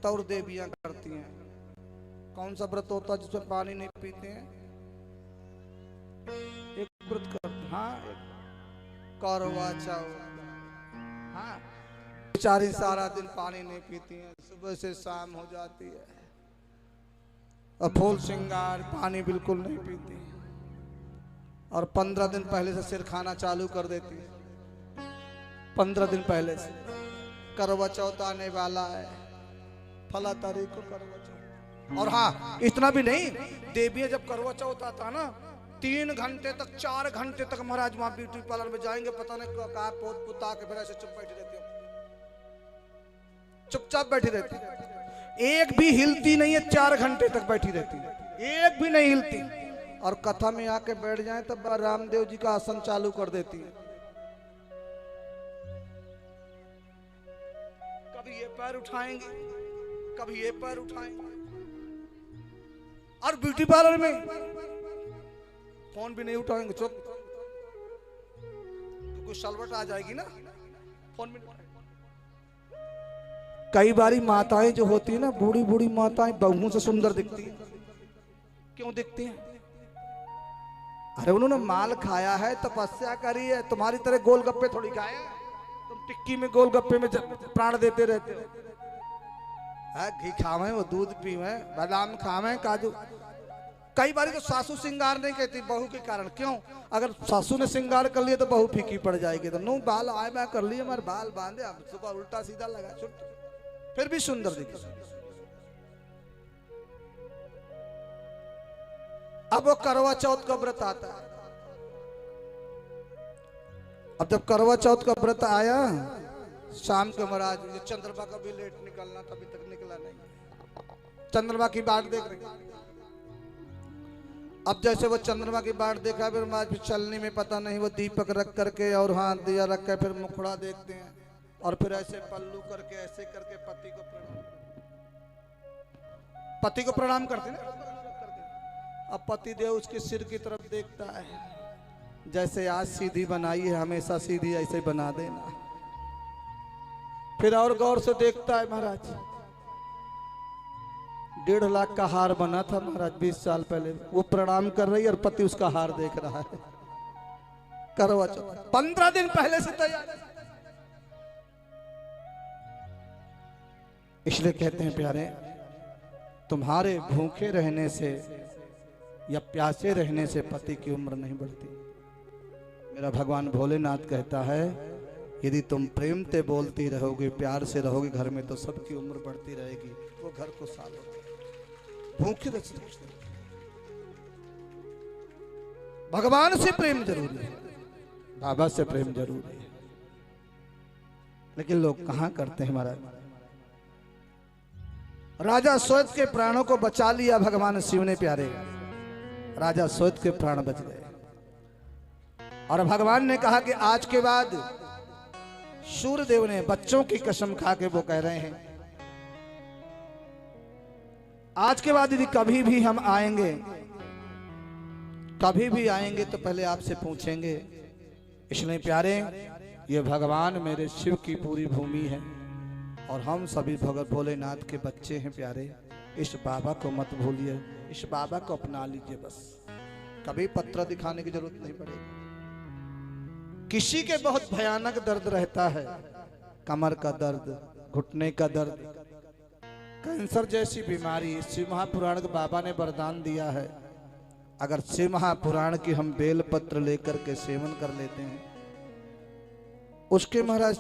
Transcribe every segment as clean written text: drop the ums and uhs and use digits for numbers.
व्रत और देवियां करती हैं। कौन सा व्रत होता है जिसमें पानी नहीं पीते हैं? एक व्रत करते, हाँ, करवा चौथ। हाँ, बेचारी सारा दिन पानी नहीं पीती हैं, सुबह से शाम हो जाती है और फूल श्रृंगार, पानी बिल्कुल नहीं पीती और 15 दिन पहले से सिर खाना चालू कर देती है। 15 दिन पहले से करवा चौथ आने वाला है, फला तारीख को करवा चौथ। और हाँ, इतना भी नहीं, देवियां जब करवा चौथ आता ना 3 घंटे तक 4 घंटे तक महाराज वहां ब्यूटी पार्लर में जाएंगे, पता नहीं कहा पोत पुता के फिर ऐसे चुप बैठी रहती है, चुपचाप बैठी रहती है, एक भी हिलती नहीं है, 4 घंटे तक बैठी रहती है, एक भी नहीं हिलती। और कथा में आके बैठ जाए तब रामदेव जी का आसन चालू कर देती है। कभी ये पैर उठाएंगे, कभी ये पैर उठाएंगे। और ब्यूटी पार्लर में फोन भी नहीं उठाएंगे, चुप, क्योंकि सलवट आ जाएगी ना, फोन भी नहीं। कई बारी माताएं जो होती है ना, बूढ़ी बूढ़ी माताएं बहुओं से सुंदर दिखती है। क्यों दिखती हैं? अरे उन्होंने माल खाया है, तपस्या करी है, तुम्हारी तरह गोलगप्पे थोड़ी खाए। तुम टिक्की में गोलगप्पे में प्राण देते रहते हो। घी खावे, वो दूध पीवे, बादाम खावे, काजू। कई बार तो सासू श्रृंगार नहीं कहती बहू के कारण। क्यों? अगर सासू ने श्रृंगार कर लिया तो बहू फीकी पड़ जाएगी। तो नो बाल आए मैं कर लिए, हमारे बाल बांधे, अब सुबह उल्टा सीधा लगा, फिर भी सुंदर दिखे। अब वो करवा चौथ का व्रत आता है। अब जब करवा चौथ का व्रत आया, शाम के महाराज चंद्रमा का भी लेट निकलना था, अभी तक निकला नहीं। चंद्रमा की बाट देख रहे। अब जैसे वो चंद्रमा की बाट देखा, फिर महाराज चलने में पता नहीं, वो दीपक रख करके और हाथ दिया रख कर फिर मुखड़ा देखते हैं और फिर ऐसे पल्लू करके ऐसे करके पति को प्रणाम करते हैं। अब पति देव उसके सिर की तरफ देखता है, जैसे आज सीधी बनाई है, हमेशा सीधी ऐसे बना देना। फिर और गौर से देखता है महाराज, 1.5 लाख का हार बना था महाराज 20 साल पहले, वो प्रणाम कर रही है और पति उसका हार देख रहा है। करवा चौथ 15 दिन पहले से तैयार। इसलिए कहते हैं प्यारे, तुम्हारे भूखे रहने से या प्यासे रहने से पति की उम्र नहीं बढ़ती। मेरा भगवान भोलेनाथ कहता है, यदि तुम प्रेम से बोलती रहोगे, प्यार से रहोगे घर में, तो सबकी उम्र बढ़ती रहेगी। वो घर को साल भूखे रखते। भगवान से प्रेम जरूरी है, बाबा से प्रेम जरूरी है, लेकिन लोग कहां करते हैं महाराज। राजा सोच के प्राणों को बचा लिया भगवान शिव ने प्यारे, राजा सोच के प्राण बच गए। और भगवान ने कहा कि आज के बाद, सूर्यदेव ने बच्चों की कसम खा के वो कह रहे हैं, आज के बाद यदि कभी भी हम आएंगे, कभी भी आएंगे तो पहले आपसे पूछेंगे। इसलिए प्यारे, ये भगवान मेरे शिव की पूरी भूमि है और हम सभी भगत भोलेनाथ के बच्चे हैं प्यारे। इस बाबा को मत भूलिए, इस बाबा को अपना लीजिए, बस कभी पत्र दिखाने की जरूरत नहीं पड़ेगी। किसी के बहुत भयानक दर्द रहता है, कमर का दर्द, घुटने का दर्द, कैंसर जैसी बीमारी, शिव महापुराण के बाबा ने वरदान दिया है, अगर शिव महापुराण की हम बेल पत्र लेकर के सेवन कर लेते हैं, उसके महाराज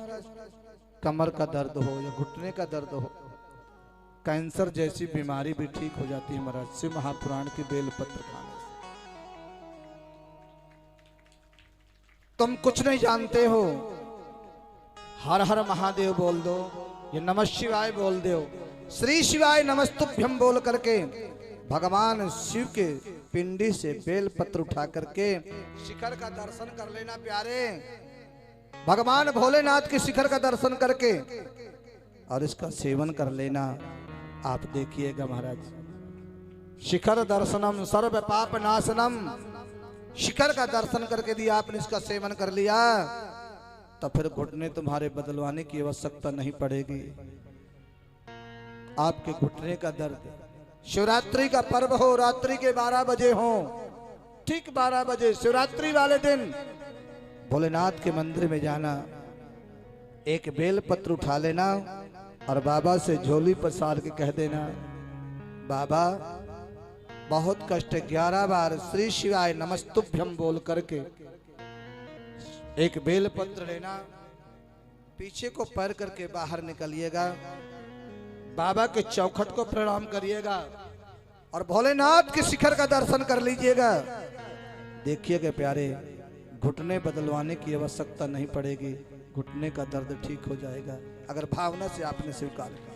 कमर का दर्द हो या घुटने का दर्द हो, कैंसर जैसी बीमारी भी ठीक हो जाती है महाराज, शिव महापुराण की बेल पत्र खाने से। तुम कुछ नहीं जानते हो, हर हर महादेव बोल दो, ये नमः शिवाय बोल दो, श्री शिवाय नमस्तुभ्यम बोल करके भगवान शिव के पिंडी से बेल पत्र उठा करके शिखर का दर्शन कर लेना प्यारे। भगवान भोलेनाथ के शिखर का दर्शन करके और इसका सेवन कर लेना। आप देखिएगा महाराज, शिखर दर्शनम सर्व पाप नाशनम, शिखर का दर्शन करके यदि आपने इसका सेवन कर लिया तो फिर घुटने तुम्हारे बदलवाने की आवश्यकता नहीं पड़ेगी। आपके घुटने का दर्द। शिवरात्रि का पर्व हो, रात्रि के 12 बजे हो, ठीक 12 बजे शिवरात्रि वाले दिन भोलेनाथ के मंदिर में जाना, एक बेल पत्र उठा लेना और बाबा से झोली पसार के कह देना, बाबा बहुत कष्ट, 11 बार श्री शिवाय नमस्तुभ्यम बोल करके एक बेल पत्र लेना, पीछे को पैर करके बाहर निकलिएगा, बाबा के चौखट को प्रणाम करिएगा और भोलेनाथ के शिखर का दर्शन कर लीजिएगा। देखिएगा प्यारे, घुटने बदलवाने की आवश्यकता नहीं पड़ेगी, घुटने का दर्द ठीक हो जाएगा अगर भावना से आपने स्वीकार किया।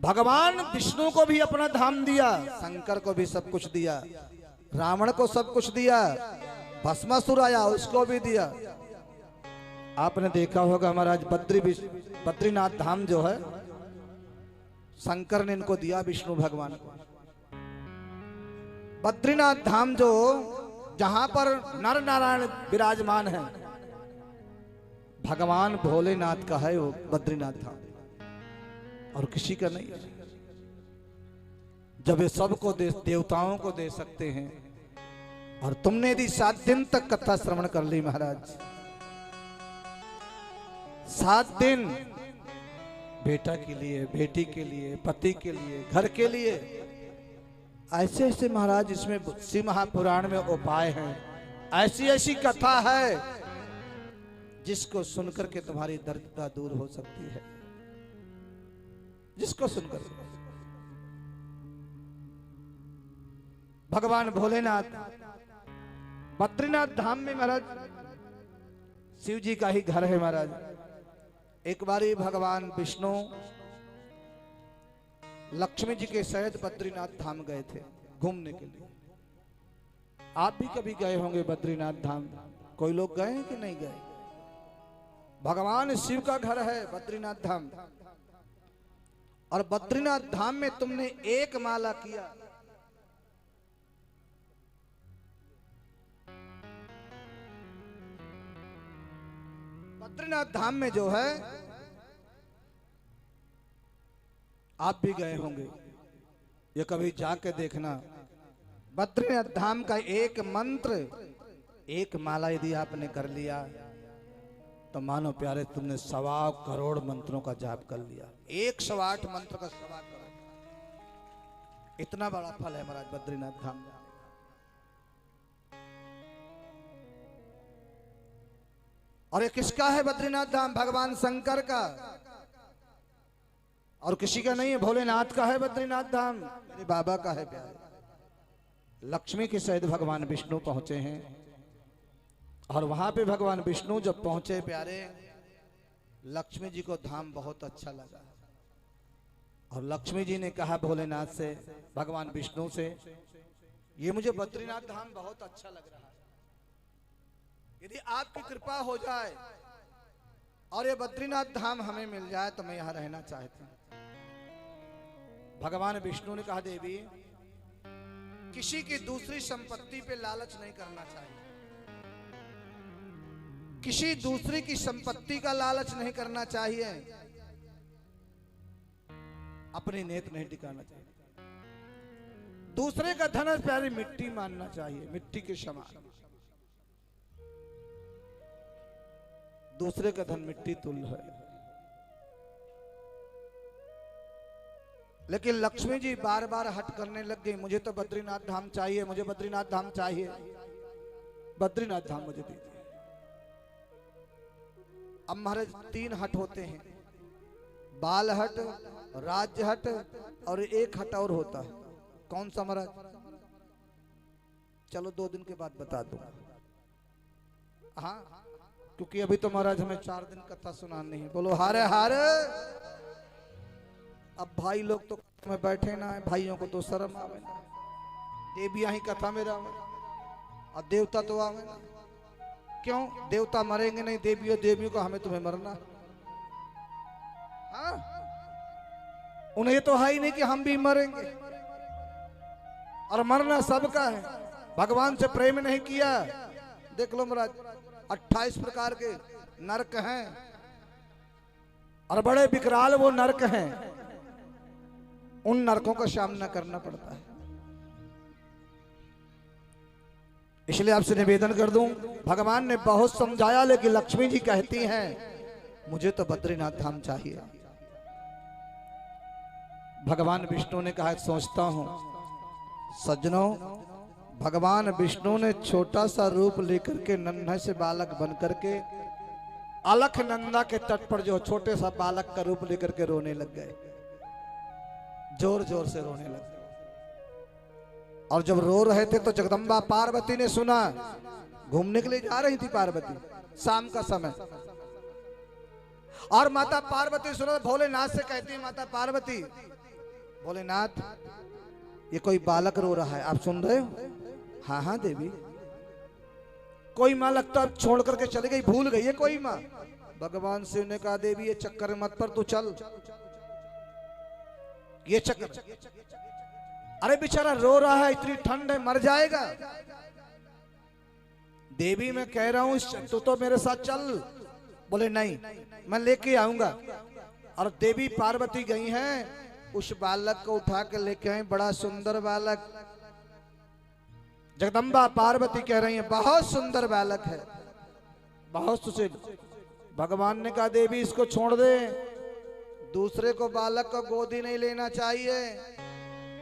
भगवान विष्णु को भी अपना धाम दिया, शंकर को भी सब कुछ दिया, रावण को सब कुछ दिया, भस्मासुर आया उसको भी दिया। आपने देखा होगा महाराज बद्रीनाथ धाम जो है शंकर ने इनको दिया, विष्णु भगवान को। बद्रीनाथ धाम जो जहां पर नर नारायण विराजमान है, भगवान भोलेनाथ का है वो बद्रीनाथ धाम, और किसी का नहीं। जब ये सबको देवताओं को दे सकते हैं, और तुमने यदि 7 दिन तक कथा श्रवण कर ली महाराज, 7 दिन बेटा के लिए, बेटी के लिए, पति के लिए, घर के लिए, ऐसे ऐसे महाराज इसमें शिव महापुराण में उपाय हैं, ऐसी ऐसी कथा है जिसको सुनकर के तुम्हारी दरिद्रता दूर हो सकती है, जिसको सुनकर। भगवान भोलेनाथ बद्रीनाथ धाम में महाराज शिव जी का ही घर है महाराज। एक बारी भगवान विष्णु लक्ष्मी जी के सहित बद्रीनाथ धाम गए थे घूमने के लिए। आप भी कभी गए होंगे बद्रीनाथ धाम, कोई लोग गए कि नहीं गए? भगवान शिव का घर है बद्रीनाथ धाम, और बद्रीनाथ धाम में तुमने एक माला किया, बद्रीनाथ धाम में जो है, आप भी गए होंगे, ये कभी जाके देखना। बद्रीनाथ धाम का एक मंत्र, एक माला यदि आपने कर लिया तो मानो प्यारे तुमने 1.25 करोड़ मंत्रों का जाप कर लिया। 108 मंत्र का 1.25 करोड़, इतना बड़ा फल है महाराज बद्रीनाथ धाम में। और ये किसका है बद्रीनाथ धाम? भगवान शंकर का, और किसी का नहीं है, भोलेनाथ का है बद्रीनाथ धाम, मेरे बाबा का है प्यारे। लक्ष्मी के सहित भगवान विष्णु पहुंचे हैं, और वहां पे भगवान विष्णु जब पहुंचे प्यारे, लक्ष्मी जी को धाम बहुत अच्छा लगा, और लक्ष्मी जी ने कहा भोलेनाथ से, भगवान विष्णु से, ये मुझे बद्रीनाथ धाम बहुत अच्छा लग रहा है, यदि आपकी कृपा हो जाए और ये बद्रीनाथ धाम हमें मिल जाए तो मैं यहां रहना चाहती हूं। भगवान विष्णु ने कहा, देवी किसी की दूसरी संपत्ति पे लालच नहीं करना चाहिए, किसी दूसरे की संपत्ति का लालच नहीं करना चाहिए, अपनी नीयत नहीं टिकाना चाहिए। दूसरे का धन प्यारी मिट्टी मानना चाहिए, मिट्टी के समान। दूसरे का धन मिट्टी तुल्य है। लेकिन लक्ष्मी जी बार बार हट करने लग गई, मुझे तो बद्रीनाथ धाम चाहिए, मुझे बद्रीनाथ धाम चाहिए, बद्रीनाथ धाम मुझे दीजिए। अब महाराज 3 हट होते हैं, बाल हट, राज्य हट, और एक हट और होता है। कौन सा महाराज? चलो 2 दिन के बाद बता दो। हाँ, क्योंकि अभी तो महाराज हमें 4 दिन कथा सुनानी है। बोलो हारे हारे। अब भाई लोग तो में बैठे ना है, भाइयों को तो शर्म आवे ना, देवियां ही कथा में रहे और देवता तो आवे ना। क्यों? देवता मरेंगे नहीं, देवियों को हमें तुम्हें मरना। हाँ, उन्हें तो है ही नहीं कि हम भी मरेंगे, और मरना सबका है। भगवान से प्रेम नहीं किया, देख लो महाराज 28 प्रकार के नरक हैं, और बड़े विकराल वो नरक हैं, उन नरकों का सामना करना पड़ता है। इसलिए आपसे निवेदन कर दूं, भगवान ने बहुत समझाया, लेकिन लक्ष्मी जी कहती हैं मुझे तो बद्रीनाथ धाम चाहिए। भगवान विष्णु ने कहा, सोचता हूं सज्जनों, भगवान विष्णु ने छोटा सा रूप लेकर के नन्हे से बालक बन करके अलखनंदा के तट पर जो छोटे सा बालक का रूप लेकर के रोने लग गए, जोर जोर से रोने लग गए। और जब रो रहे थे तो जगदम्बा पार्वती ने सुना, घूमने के लिए जा रही थी पार्वती शाम का समय, और माता पार्वती सुना, भोलेनाथ से कहती है, माता पार्वती, भोलेनाथ ये कोई बालक रो रहा है, आप सुन रहे हो? हाँ हाँ देवी। कोई माँ लगता अब छोड़ करके चली गई, भूल गई है कोई माँ। भगवान शिव ने कहा, देवी ये चक्कर मत पर तू चल, ये चक्कर, अरे बेचारा रो रहा है, इतनी ठंड है, मर जाएगा। देवी मैं कह रहा हूं तू तो मेरे साथ चल। बोले नहीं, मैं लेके आऊंगा। और देवी पार्वती गई हैं, उस बालक को उठा के लेके आए, बड़ा सुंदर बालक। जगदम्बा पार्वती कह रही है बहुत सुंदर बालक है, बहुत सुशील। भगवान ने कहा, देवी इसको छोड़ दे, दूसरे को बालक को गोदी नहीं लेना चाहिए,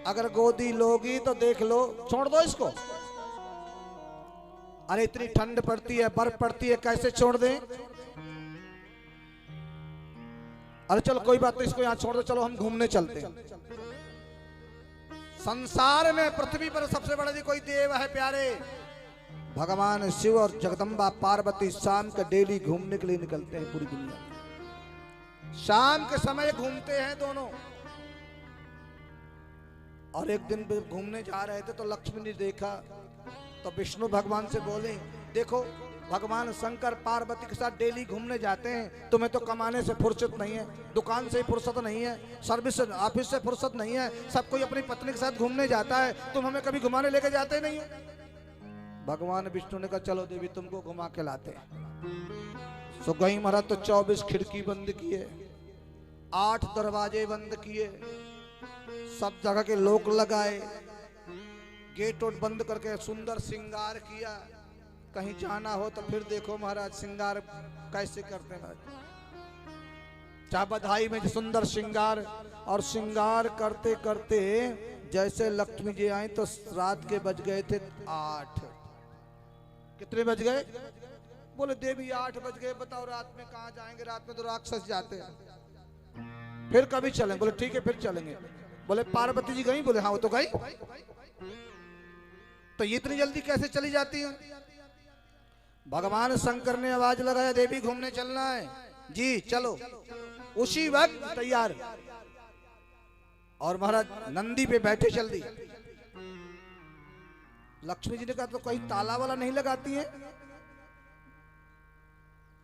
अगर गोदी लोगी तो देख लो, छोड़ दो इसको। अरे इतनी ठंड पड़ती है, बर्फ पड़ती है, कैसे छोड़ दें? अरे चलो कोई बात नहीं, इसको यहाँ छोड़ दो, चलो हम घूमने चलते हैं। संसार में पृथ्वी पर सबसे बड़ा कोई देव है प्यारे, भगवान शिव और जगदम्बा पार्वती शाम के डेली घूमने के लिए निकलते हैं पूरी दुनिया में। शाम के समय घूमते हैं दोनों। और एक दिन घूमने जा रहे थे तो लक्ष्मी ने देखा, तो विष्णु भगवान से बोले, देखो भगवान शंकर पार्वती के साथ डेली घूमने जाते हैं, तुम्हें तो कमाने से फुर्सत नहीं है, दुकान से फुर्सत नहीं है, सर्विस ऑफिस से फुर्सत नहीं है, सब कोई अपनी पत्नी के साथ घूमने जाता है, तुम हमें कभी घुमाने लेके जाते नहीं हो। भगवान विष्णु ने कहा, चलो देवी तुमको घुमा के लाते हैं। सो गई महाराज तो 24 खिड़की बंद किए, 8 दरवाजे बंद किए, सब जगह के लोक लगाए, गेट वोट बंद करके सुंदर श्रृंगार किया। कहीं जाना हो तो फिर देखो महाराज श्रृंगार कैसे करते हैं, चाहे बधाई में सुंदर श्रृंगार। और श्रृंगार करते करते जैसे लक्ष्मी जी आई तो रात के बज गए थे 8। कितने बज गए? बोले देवी 8 बज गए, बताओ रात में कहाँ जाएंगे, रात में तो राक्षस जाते हैं, फिर कभी चलेंगे। बोले ठीक है फिर चलेंगे। बोले पार्वती जी गई? बोले हाँ वो तो गई। तो ये इतनी जल्दी कैसे चली जाती है? भगवान शंकर ने आवाज लगाया, देवी घूमने चलना है जी, चलो। उसी वक्त तैयार, और महाराज नंदी पे बैठे चल दी। लक्ष्मी जी ने कहा, तो कोई ताला वाला नहीं लगाती है?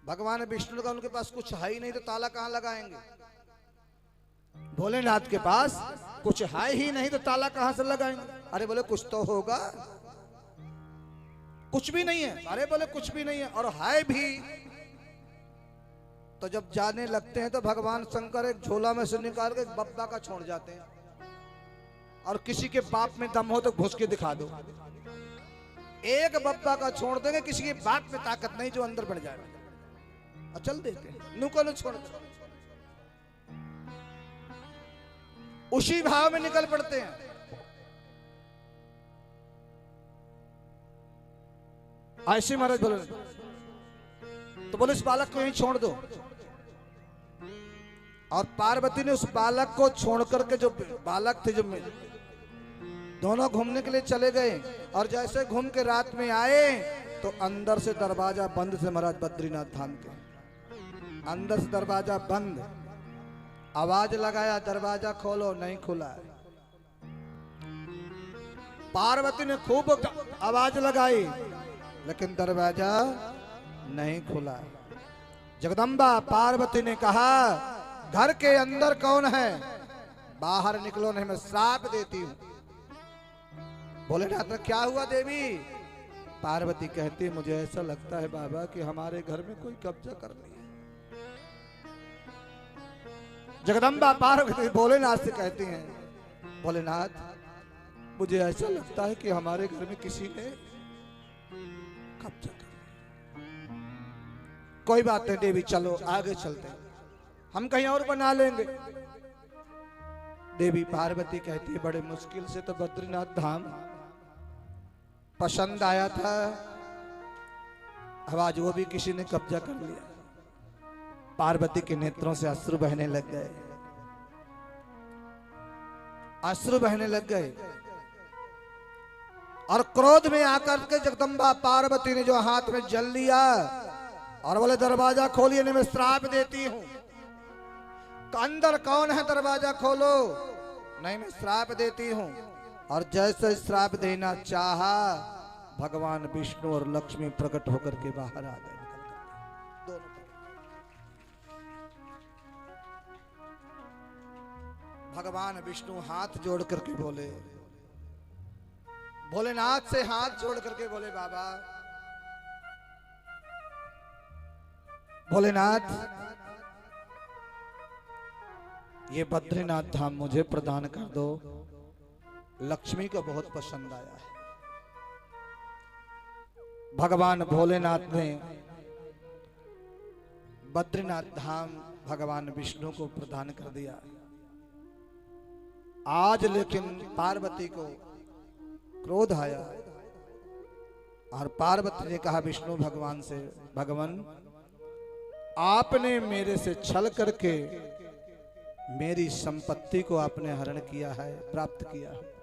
भगवान विष्णु ने कहा, उनके पास कुछ है ही नहीं तो ताला कहां लगाएंगे? भोलेनाथ के पास कुछ है ही नहीं तो ताला कहां से लगाएंगे? अरे बोले कुछ तो होगा। कुछ भी नहीं है। अरे बोले कुछ भी नहीं है, और है भी। तो जब जाने लगते हैं तो भगवान शंकर एक झोला में से निकाल के बब्बा का छोड़ जाते हैं, और किसी के बाप में दम हो तो घुस के दिखा दो। एक बब्बा का छोड़ देंगे, किसी के बाप में ताकत नहीं जो अंदर बढ़ जाए, और चल देते हैं, नुको छोड़ दो। उसी भाव में निकल पड़ते हैं। ऐसे महाराज बोले, तो बोले इस बालक को यहीं छोड़ दो। और पार्वती ने उस बालक को छोड़ करके, जो बालक थे, जो दोनों घूमने के लिए चले गए। और जैसे घूम के रात में आए तो अंदर से दरवाजा बंद थे महाराज बद्रीनाथ धाम के, अंदर से दरवाजा बंद। आवाज लगाया, दरवाजा खोलो, नहीं खुला। पार्वती ने खूब आवाज लगाई, लेकिन दरवाजा नहीं खुला। जगदम्बा पार्वती ने कहा, घर के अंदर कौन है? बाहर निकलो नहीं मैं श्राप देती हूं। भोलेनाथ, क्या हुआ देवी? पार्वती कहती, मुझे ऐसा लगता है बाबा कि हमारे घर में कोई कब्जा कर लिया। जगदम्बा पार्वती भोलेनाथ से कहती हैं, भोलेनाथ मुझे ऐसा लगता है कि हमारे घर में किसी ने कब्जा कर लिया। कोई बात नहीं देवी, चलो आगे चलते हैं, हम कहीं और बना लेंगे। देवी पार्वती कहती है, बड़े मुश्किल से तो बद्रीनाथ धाम पसंद आया था, अब आज वो भी किसी ने कब्जा कर लिया। पार्वती के नेत्रों से अश्रु बहने लग गए, अश्रु बहने लग गए। और क्रोध में आकर के जगदम्बा पार्वती ने जो हाथ में जल लिया और बोले, दरवाजा खोलिए नहीं मैं श्राप देती हूं। अंदर कौन है, दरवाजा खोलो। नहीं मैं श्राप देती हूं। और जैसे श्राप देना चाहा, भगवान विष्णु और लक्ष्मी प्रकट होकर के बाहर आ गए। भगवान विष्णु हाथ जोड़ करके बोले, भोलेनाथ से हाथ जोड़ करके बोले, बाबा भोलेनाथ ये बद्रीनाथ धाम मुझे प्रदान कर दो, लक्ष्मी को बहुत पसंद आया है। भगवान भोलेनाथ ने बद्रीनाथ धाम भगवान विष्णु को प्रदान कर दिया। आज लेकिन पार्वती को क्रोध आया और पार्वती ने कहा विष्णु भगवान से, भगवान आपने मेरे से छल करके मेरी संपत्ति को आपने हरण किया है, प्राप्त किया है।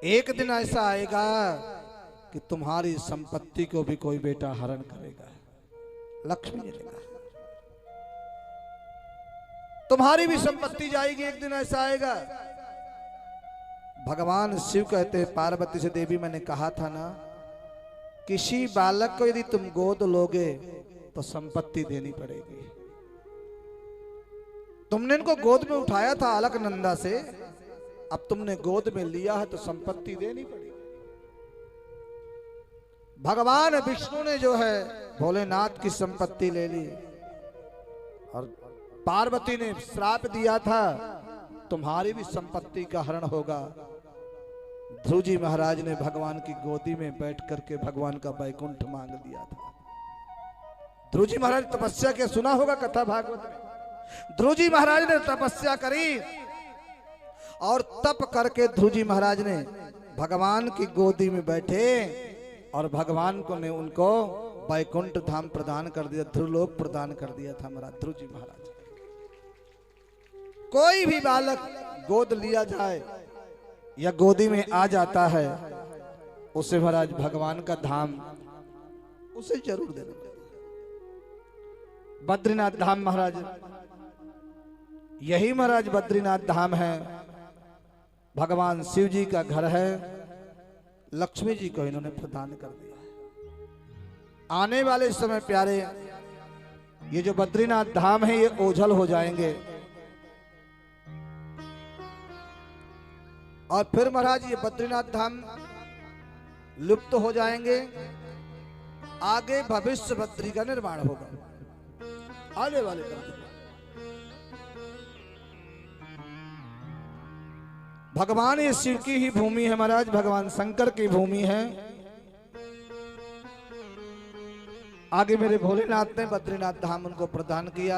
एक दिन ऐसा आएगा कि तुम्हारी संपत्ति को भी कोई बेटा हरण करेगा। लक्ष्मी ने कहा तुम्हारी भी संपत्ति जाएगी, एक दिन ऐसा आएगा। भगवान शिव कहते हैं पार्वती से, देवी मैंने कहा था ना, किसी बालक को यदि तुम गोद लोगे तो संपत्ति देनी पड़ेगी। तुमने इनको गोद में उठाया था अलकनंदा से, अब तुमने गोद में लिया है तो संपत्ति देनी पड़ेगी। भगवान विष्णु ने जो है भोलेनाथ की संपत्ति ले ली और पार्वती ने श्राप दिया था तुम्हारी भी संपत्ति का हरण होगा। ध्रुव जी महाराज ने भगवान की गोदी में बैठ करके भगवान का वैकुंठ मांग लिया था। ध्रुव जी महाराज तपस्या के सुना होगा कथा भागवत में। ध्रुव जी महाराज ने तपस्या करी और तप करके ध्रुव जी महाराज ने भगवान की गोदी में बैठे और भगवान को ने उनको वैकुंठ धाम प्रदान कर दिया, ध्रुवलोक प्रदान कर दिया था महाराज ध्रुव जी महाराज। कोई भी बालक गोद लिया जाए या गोदी में आ जाता है, उसे महाराज भगवान का धाम उसे जरूर देना। बद्रीनाथ धाम महाराज, यही महाराज बद्रीनाथ धाम है, भगवान शिव जी का घर है, लक्ष्मी जी को इन्होंने प्रदान कर दिया। आने वाले समय प्यारे ये जो बद्रीनाथ धाम है ये ओझल हो जाएंगे और फिर महाराज ये बद्रीनाथ धाम लुप्त हो जाएंगे। आगे भविष्य बद्री का निर्माण होगा आने वाले कल। भगवान ये शिव की ही भूमि है महाराज, भगवान शंकर की भूमि है। आगे मेरे भोलेनाथ ने बद्रीनाथ धाम उनको प्रदान किया।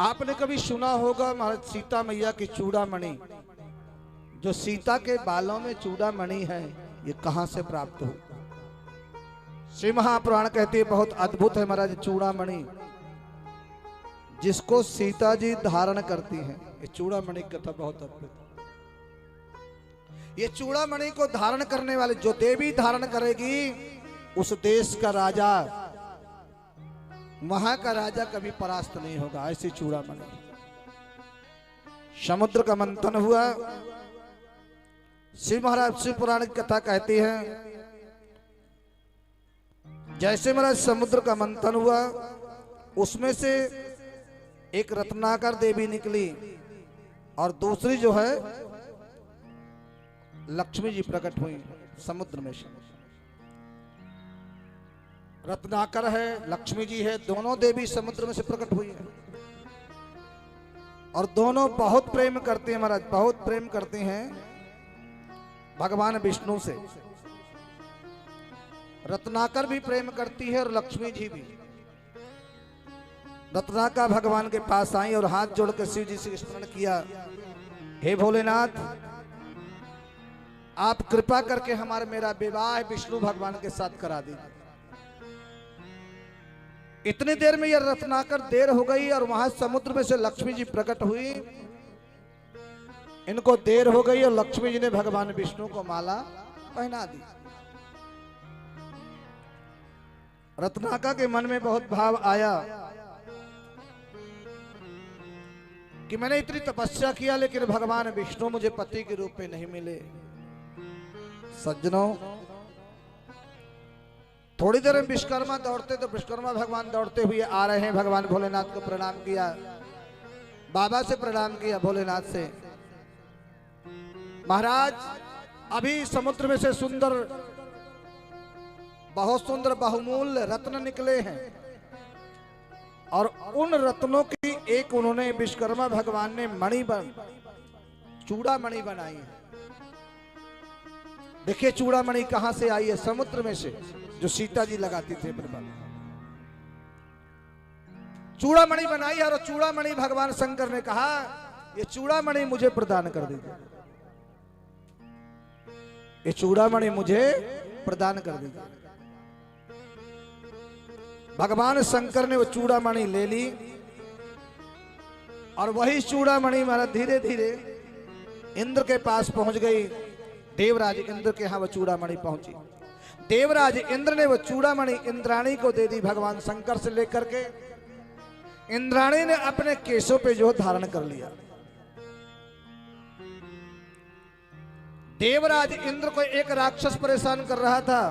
आपने कभी सुना होगा महाराज सीता मैया की चूड़ामणि, जो सीता के बालों में चूड़ामणि है, ये कहां से प्राप्त हुई? श्री महापुराण कहती है बहुत अद्भुत है महाराज चूड़ामणि, जिसको सीता जी धारण करती हैं। ये चूड़ामणि की कथा बहुत अद्भुत है। ये चूड़ामणि को धारण करने वाले जो देवी धारण करेगी, उस देश का राजा, वहां का राजा कभी परास्त नहीं होगा। ऐसी चूड़ामणि। समुद्र का मंथन हुआ, शिव महाराज शिव पुराण की कथा कहती है, जैसे महाराज समुद्र का मंथन हुआ, उसमें से एक रत्नाकर देवी निकली और दूसरी जो है लक्ष्मी जी प्रकट हुई समुद्र में। रत्नाकर है, लक्ष्मी जी है, दोनों देवी समुद्र में से प्रकट हुई है और दोनों बहुत प्रेम करते हैं महाराज, बहुत प्रेम करते हैं भगवान विष्णु से। रत्नाकर भी प्रेम करती है और लक्ष्मी जी भी। रत्नाकर भगवान के पास आई और हाथ जोड़ के शिव जी से स्मरण किया, हे भोलेनाथ, आप कृपा करके हमारे मेरा विवाह विष्णु भगवान के साथ करा दीजिए। इतनी देर में यह रत्नाकर देर हो गई और वहां समुद्र में से लक्ष्मी जी प्रकट हुई। इनको देर हो गई और लक्ष्मी जी ने भगवान विष्णु को माला पहना दी। रत्नाकर के मन में बहुत भाव आया कि मैंने इतनी तपस्या किया लेकिन भगवान विष्णु मुझे पति के रूप में नहीं मिले। सज्जनों, थोड़ी देर में विश्वकर्मा दौड़ते तो विश्वकर्मा भगवान दौड़ते हुए आ रहे हैं। भगवान भोलेनाथ को प्रणाम किया, बाबा से प्रणाम किया भोलेनाथ से। महाराज, अभी समुद्र में से सुंदर, बहुत सुंदर बहुमूल्य रत्न निकले हैं और उन रत्नों की एक उन्होंने विश्वकर्मा भगवान ने चूड़ामणि बनाई है। देखिए चूड़ामणि कहां से आई है? समुद्र में से, जो सीता जी लगाती थे प्रभा। चूड़ामणि बनाई है और चूड़ामणि भगवान शंकर ने कहा, ये चूड़ामणि मुझे प्रदान कर दीजिए, ये चूड़ामणि मुझे प्रदान कर दीजिए। भगवान शंकर ने वो चूड़ामणि ले ली और वही चूड़ामणि महाराज धीरे धीरे इंद्र के पास पहुंच गई। देवराज इंद्र के यहाँ वो चूड़ामणि पहुंची। देवराज इंद्र ने वो चूड़ामणि इंद्राणी को दे दी भगवान शंकर से लेकर के। इंद्राणी ने अपने केशों पे जो धारण कर लिया। देवराज इंद्र को एक राक्षस परेशान कर रहा था,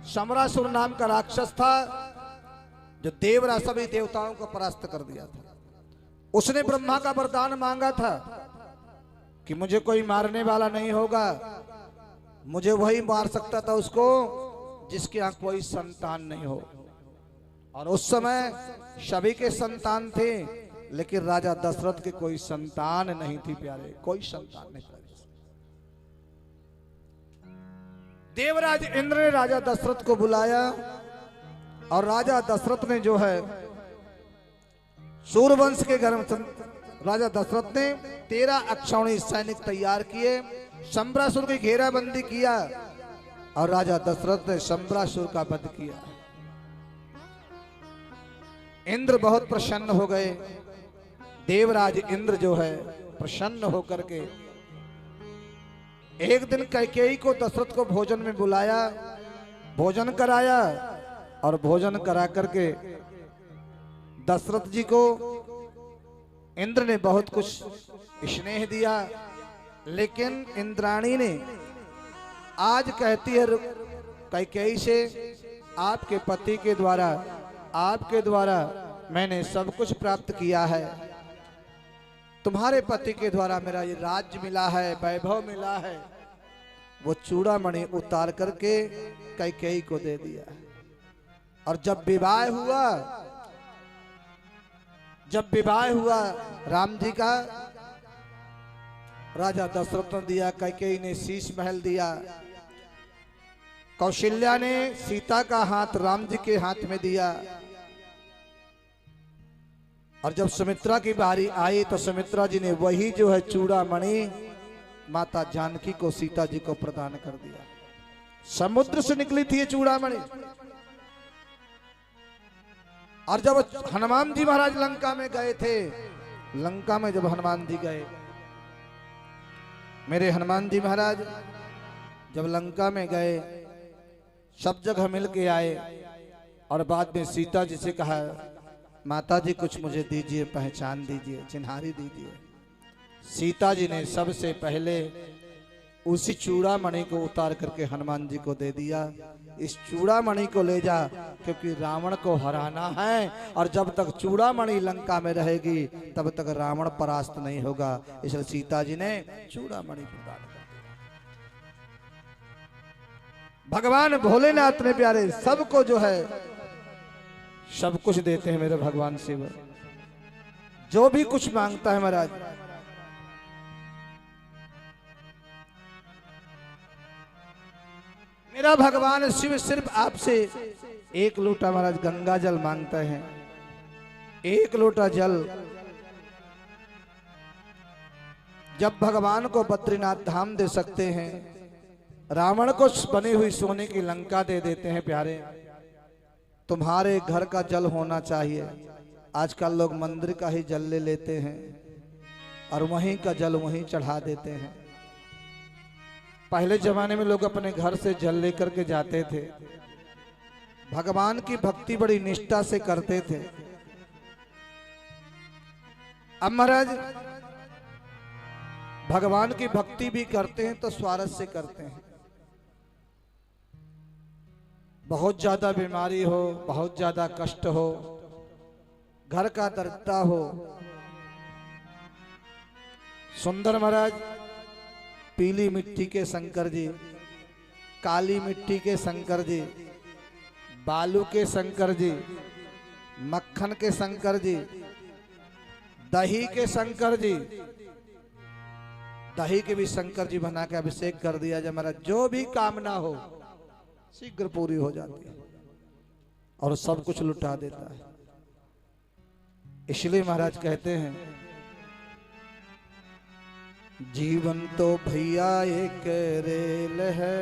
शमरासुर नाम का राक्षस था, जो देवराज सभी देवताओं को परास्त कर दिया था। उसने ब्रह्मा का वरदान मांगा था कि मुझे कोई मारने वाला नहीं होगा, मुझे वही मार सकता था उसको जिसके यहाँ कोई संतान नहीं हो। और उस समय सभी के संतान थे, लेकिन राजा दशरथ के कोई संतान नहीं थी प्यारे, कोई संतान नहीं था। देवराज इंद्र ने राजा दशरथ को बुलाया और राजा दशरथ ने जो है सूर्यवंश के घर में राजा दशरथ ने 13 अक्षौणी सैनिक तैयार किए, शंबरासुर की घेराबंदी किया और राजा दशरथ ने शंबरासुर का वध किया। इंद्र बहुत प्रसन्न हो गए। देवराज इंद्र जो है प्रसन्न होकर के एक दिन कैकेयी को दशरथ को भोजन में बुलाया, भोजन कराया और भोजन करा करके दशरथ जी को इंद्र ने बहुत कुछ स्नेह दिया। लेकिन इंद्राणी ने आज कहती है कैकेयी से, आपके पति के द्वारा, आपके द्वारा मैंने सब कुछ प्राप्त किया है, तुम्हारे पति के द्वारा मेरा ये राज्य मिला है, वैभव मिला है। वो चूड़ामणि उतार करके कैकेयी को दे दिया। और जब विवाह हुआ राम जी का, राजा दशरथ ने दिया, कैकेयी ने शीश महल दिया, कौशल्या ने सीता का हाथ राम जी के हाथ में दिया। और जब सुमित्रा की बारी आई तो सुमित्रा जी ने वही जो है चूड़ामणि माता जानकी को, सीता जी को प्रदान कर दिया। समुद्र से निकली थी ये चूड़ामणि। और जब हनुमान जी महाराज लंका में गए थे, लंका में जब हनुमान जी गए, मेरे हनुमान जी महाराज जब लंका में गए, सब जगह मिल के आए और बाद में सीता जी से कहा, माता जी कुछ मुझे दीजिए, पहचान दीजिए, चिन्हारी दीजिए। सीता जी ने सबसे पहले उसी चूड़ामणि को उतार करके हनुमान जी को दे दिया। इस चूड़ामणि को ले जा, क्योंकि रावण को हराना है और जब तक चूड़ामणि लंका में रहेगी तब तक रावण परास्त नहीं होगा। इसलिए सीता जी ने चूड़ामणि प्रदान कर दिया। भगवान भोलेनाथ ने प्यारे सबको जो है सब कुछ देते हैं मेरे भगवान शिव। जो भी कुछ मांगता है महाराज, मेरा भगवान शिव सिर्फ आपसे एक लोटा महाराज गंगा जल मांगता है। एक लोटा जल जब भगवान को बद्रीनाथ धाम दे सकते हैं, रावण को बनी हुई सोने की लंका दे देते हैं प्यारे। तुम्हारे घर का जल होना चाहिए। आजकल लोग मंदिर का ही जल ले लेते हैं और वहीं का जल वहीं चढ़ा देते हैं। पहले जमाने में लोग अपने घर से जल लेकर के जाते थे, भगवान की भक्ति बड़ी निष्ठा से करते थे। अब महाराज भगवान की भक्ति भी करते हैं तो स्वार्थ से करते हैं। बहुत ज्यादा बीमारी हो, बहुत ज्यादा कष्ट हो, घर का दरिद्रता हो, सुंदर महाराज पीली मिट्टी के शंकर जी, काली मिट्टी के शंकर जी, बालू के शंकर जी, मक्खन के शंकर जी, दही के शंकर जी, दही के भी शंकर जी बना के अभिषेक कर दिया जाए महाराज, जो भी कामना हो शीघ्र पूरी हो जाती है और सब कुछ लुटा देता है। इसलिए महाराज कहते हैं जीवन तो भैया एक रेल है।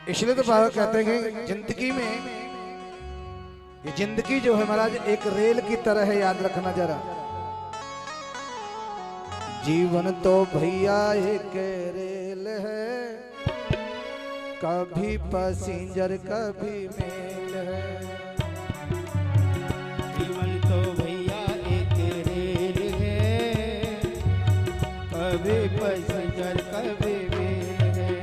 इसलिए तो बाबा कहते हैं कि जिंदगी में ये जिंदगी जो है महाराज एक रेल की तरह है, याद रखना जरा। जीवन तो भैया एक रेल है, कभी पैसेंजर कभी मेल है। जीवन तो भैया एक रेल है, कभी पैसेंजर कभी मेल है।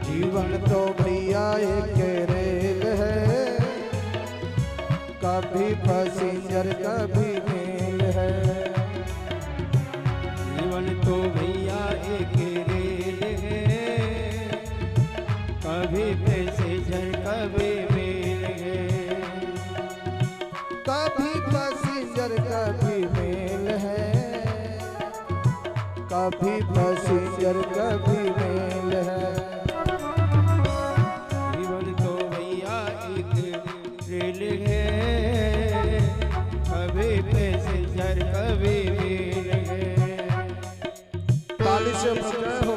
जीवन तो भैया एक रेल है, कभी पैसेंजर कभी मेल है। जीवन तो भैया एक रेल है, कभी पैसेंजर कभी मेल है। कभी पैसेंजर कभी मेल है, कभी पैसेंजर कभी मेल है। जीवन तो भैया एक रेल है, कभी पैसेंजर कभी मेल है। ताली से बजाए हो।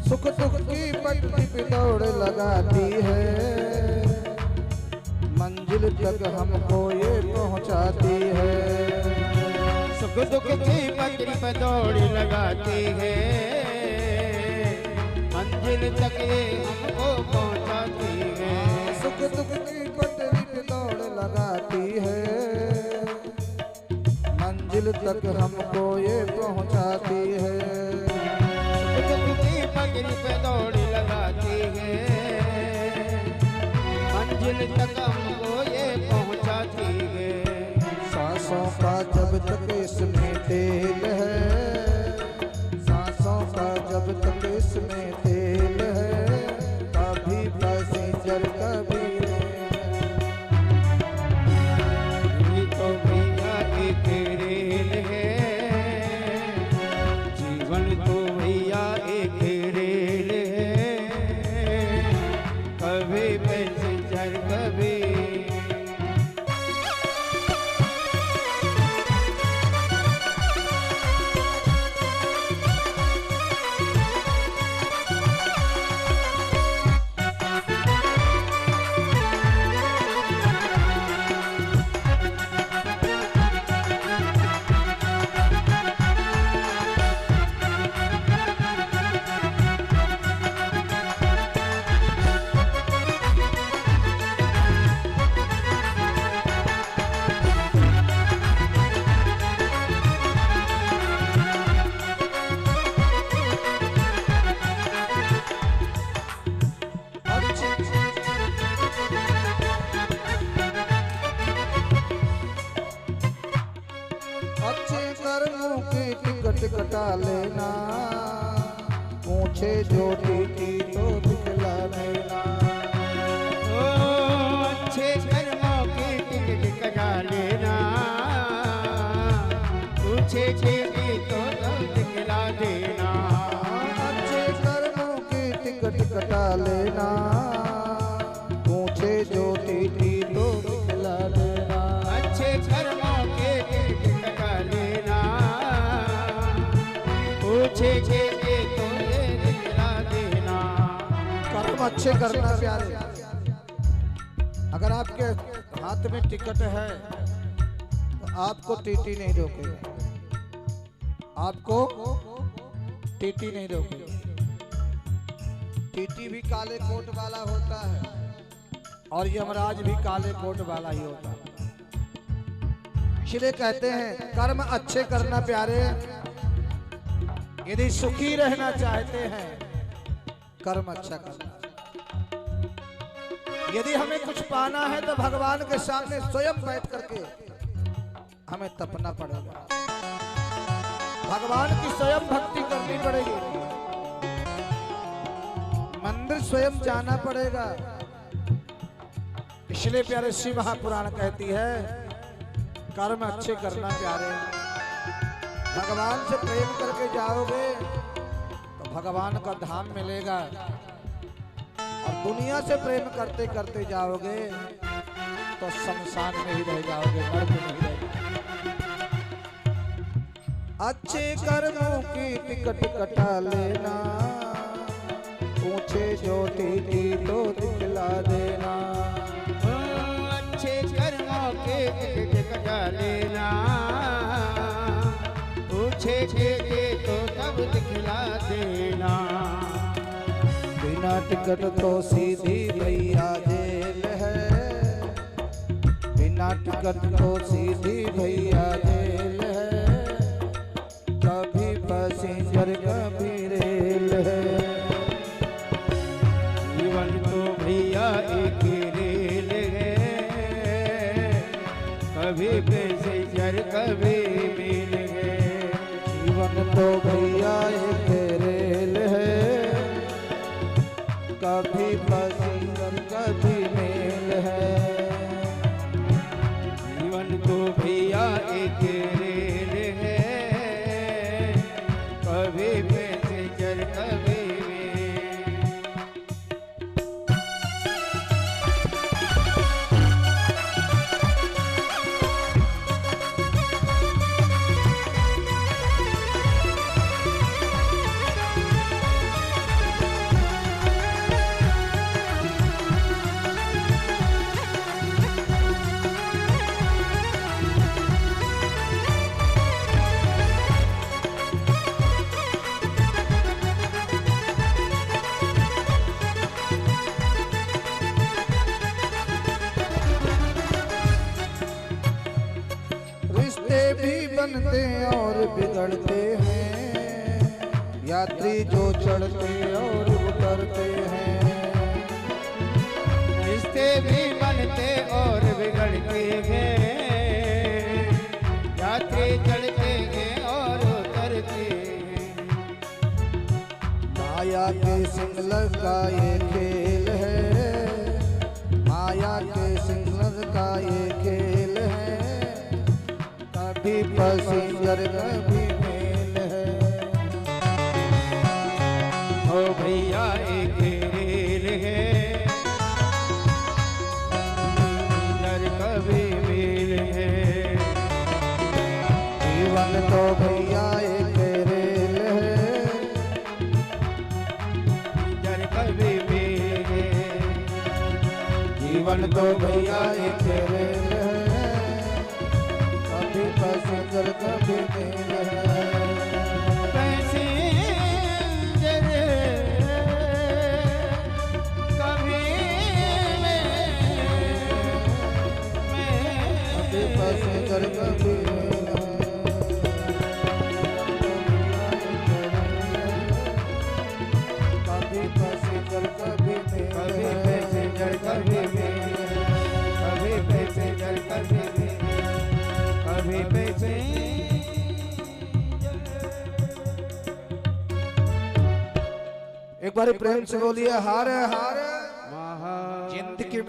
सुख दुख की पटरी पे दौड़ लगाती है, मंजिल तक हमको ये पहुंचाती है। सुख दुख की पटरी पे दौड़ लगाती है, मंजिल तक ये हमको पहुंचाती है। सुख दुख की पटरी पे दौड़ लगाती है, मंजिल तक हमको ये पहुंचाती है। पटरी पे दौड़ लगाती है, मंजिल तक हमको ये पहुंचाती है। सांसों का जब तक इसमें तेल है, सांसों का जब तक इसमें तेल है, कभी पैसेंजर कभी तो भैया एक रेल है, जीवन तो भैया एक रेल है, कभी पैसेंजर कभी। कटा लेना, पूछे जो टीटी तो दिखला देना। ओ अच्छे कर्मों की टिकट कटा लेना, पूछे टीटी तो दिखला देना। अच्छे कर्मों की टिकट कटा लेना, पूछे जो टीटी तो दिखला देना। अच्छे कर्मों के टिकट कटा लेना, पूछे टीटी तो दिखला देना। कर्म अच्छे करना प्यारे। अगर आपके हाथ में टिकट है तो आपको टीटी नहीं रोकेगा, आपको टीटी नहीं रोकेगा। टीटी भी काले कोट वाला होता है और यमराज भी काले कोट वाला ही होता है। इसलिए कहते हैं कर्म अच्छे करना प्यारे। यदि सुखी रहना चाहते हैं कर्म अच्छा करना। यदि हमें कुछ पाना है तो भगवान के सामने स्वयं बैठ करके हमें तपना पड़ेगा, भगवान की स्वयं भक्ति करनी पड़ेगी, मंदिर स्वयं जाना पड़ेगा। इसलिए प्यारे शिव महापुराण कहती है कर्म अच्छे करना प्यारे। भगवान से प्रेम करके जाओगे तो भगवान का धाम मिलेगा, और दुनिया से प्रेम करते करते जाओगे तो शमशान में ही रह जाओगे, नरक में ही रह जाओगे। अच्छे कर्मों की टिकट कटा लेना, पूछे जो टीटी तो दिखला देना। अच्छे कर्मों के टिकट कटा लेना, पूछे टीटी तो तब दिखला देना। बिना टिकट तो सीधी भैया जेल है, बिना टिकट तो सीधी भैया जेल है। कभी पैसेंजर कभी रेल है, जीवन तो भैया एक रेल है, कभी पैसेंजर कभी मेल है। जीवन तो भैया एक रेल है, कभी पैसेंजर कभी मेल है। जीवन तो भैया एक रेल है, कभी पैसेंजर कभी मेल। रिश्ते भी बनते और बिगड़ते हैं, यात्री जो चढ़ते और उतरते हैं। रिश्ते भी बनते और बिगड़ते हैं, यात्री चढ़ते हैं और उतरते हैं। माया के सिंगलर का ये खेल है, माया के सिंगलर का ये खेल है। कभी पैसेंजर कभी मेल है, ओ भैया एक रेल है, पैसेंजर कभी मेल है। जीवन तो भैया एक रेल है, पैसेंजर कभी मेल है। जीवन तो भैया एक रेल है, कभी पैसेंजर कभी मेल है। पैसेंजर कभी कभी पैसेंजर कभी मेल है। कभी पैसेंजर कभी मेल कभी है। पैसेंजर कभी मेल है, कभी पैसेंजर कभी मेल है, कभी पैसेंजर बार प्रेम से बोलिए हार हार महा जिंदगी में